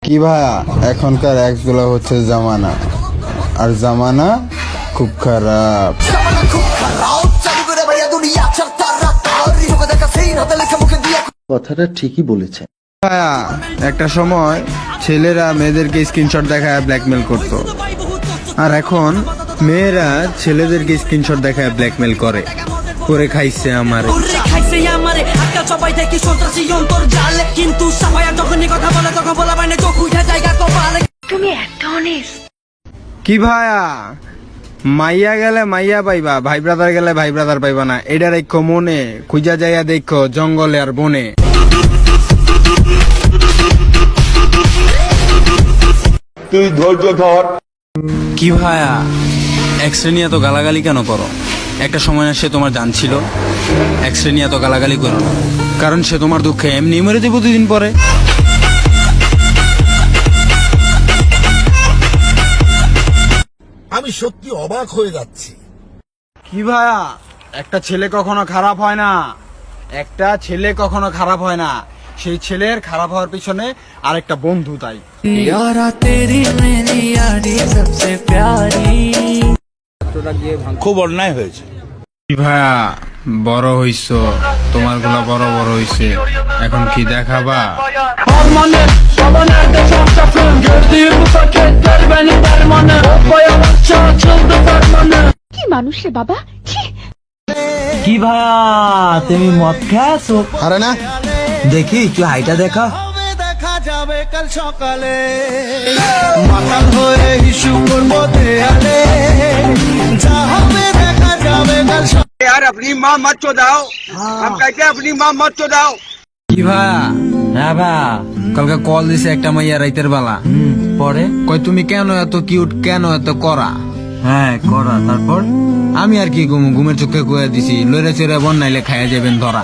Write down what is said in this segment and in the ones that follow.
কি ভাইয়া, এখনকার এক্স গুলো হচ্ছে জামানা, আর জামানা খুব খারাপ। কথাটা ঠিকই বলেছে। ভাইয়া, একটা সময় ছেলেরা মেয়েদেরকে স্ক্রিনশট দেখায় ব্ল্যাকমেল করত, আর এখন মেয়েরা ছেলেদেরকে স্ক্রিনশট দেখায় ব্ল্যাকমেল করে খাইছে আমারে। কি ভাইয়া, মাইয়া গেলে মাইয়া পাইবা, ভাই ব্রাদার গেলে ভাই ব্রাদার পাইবা না, এটা রেখো মনে, খুঁজা যাইয়া দেখো জঙ্গলে আর বনে। তুই ধৈর্য ধর। কি ভাইয়া, এক্স রে নিয়ে এত গালাগালি কেন করো? একটা সময় সে তোমার জান ছিল। এক্স রে নিয়ে এত গালাগালি করো না, কারণ সে তোমার দুঃখে এমনি মরে দেবো দুদিন পরে। আমি সত্যি অবাক হয়ে যাচ্ছি। কি ভাইয়া, একটা ছেলে কখনো খারাপ হয় না, একটা ছেলে কখনো খারাপ হয় না, সেই ছেলের খারাপ হওয়ার পিছনে আরেকটা বন্ধু। তাই খুব অন্যায় হয়েছে। কি ভাইয়া, বড় হইছো, তোমার গুলা বড় বড় হইছে, এখন কি দেখাবা? কি মানুষ রে বাবা, ছি। কি ভাইয়া, তুমি মদ খাচ্ছো? আরে না, দেখি একটু হাইটা দেখা। দেখা যাবে কাল সকালে, মাতাল হয়ে হিসুর মধ্যে আলে, যা হবে দেখা যাবে কাল সকালে। यार अपनी माँ मत चौदाओ, हम कहते हैं अपनी माँ मत चौदाओ। কি ভাইয়া, হ্যাঁ ভাইয়া। কালকে কল দিছে একটা মাইয়া রাইতের বেলা, পরে কই তুমি কেন এত কিউট, কেন এত করা? হ্যাঁ করা, তারপর আমি আর কি ঘুমের চোখে কুয়া দিছি, লড়ে চড়ে বন নাইলে খাইয়া যাবেন ধরা।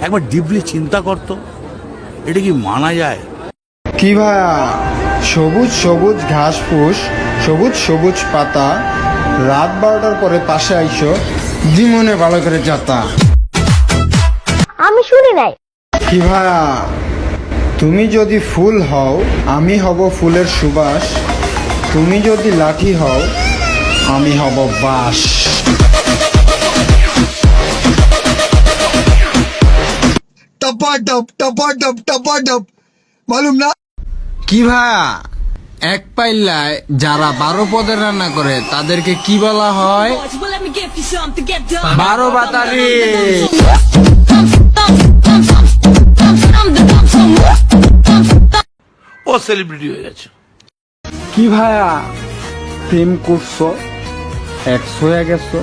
একবার ডিপলি চিন্তা করতো, এটা কি মানা যায়? কি ভাইয়া, সবুজ সবুজ ঘাস ফুস, সবুজ সবুজ পাতা, রাত 12টার পরে পাশে আইসো, জীবনে ভালো করে যাতা। আমি শুনি নাই। কি ভাইয়া, তুমি যদি ফুল হও আমি হব ফুলের সুবাস, তুমি যদি লাঠি হও আমি হব বাঁশ। टपाटप टपाटप टपाटप, मालूम ना। কি ভাইয়া, এক পাইলায় যারা 12 পদের রান্না করে তাদেরকে কি বলা হয়? 12 বাতারি। ও সেলিব্রিটি হয়ে গেছে। কি ভাইয়া, প্রেম করছো, এক্স হয়ে গেছো,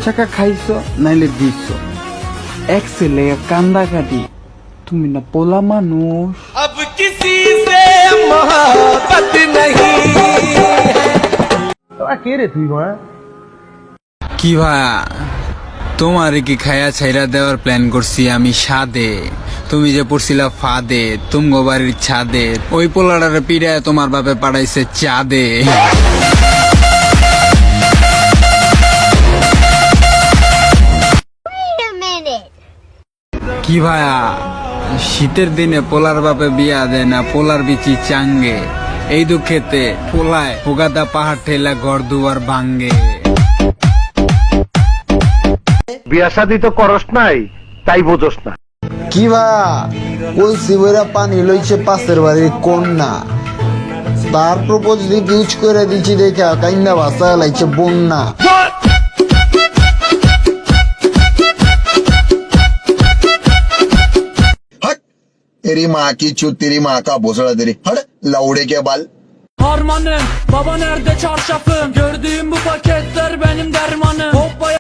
চাকা খাইছো নাইলে দিচ্ছো, এক্স লেগে কান্দা কাটি, তুমি না পোলা মানুষ। अब किसी से मोहब्बत नहीं। কি ভাইয়া, তোমার কি খায়া ছাইরা দেওয়ার প্ল্যান করছি আমি সাদে, তুমি যে পড়ছিলা ফাদে তুমগো বাড়ির ছাদে, ওই পোলাটারে পিড়ায় তোমার বাপে পাঠাইছে চাঁদে। কি ভাইয়া, শীতের দিনে পোলার বাপে বিয়া দেয় না, পোলার বিচি চাঙ্গে, এই দুঃখেতে পোলায় হোগাদা পাহাড় ঠেলা ঘর দুয়ার ভাঙ্গে। বিয়া শাদি তো করস নাই, তাই বোঝস না। কি ভাইয়া, কলসি বইরা পানি লইছে পাশের বাড়ির কন্যা, তার প্রপোজ লিক ইউজ করে দিচ্ছি দেখা কাইন্না ভাষা লাইছে বন্যা। हट, तेरी माँ की चूत, तेरी माँ का भोसड़ा, तेरी हट लौड़े के बाल। Harmanım, baba nerede çarşafım? Gördüğüm bu paketler benim dermanım. Hoppa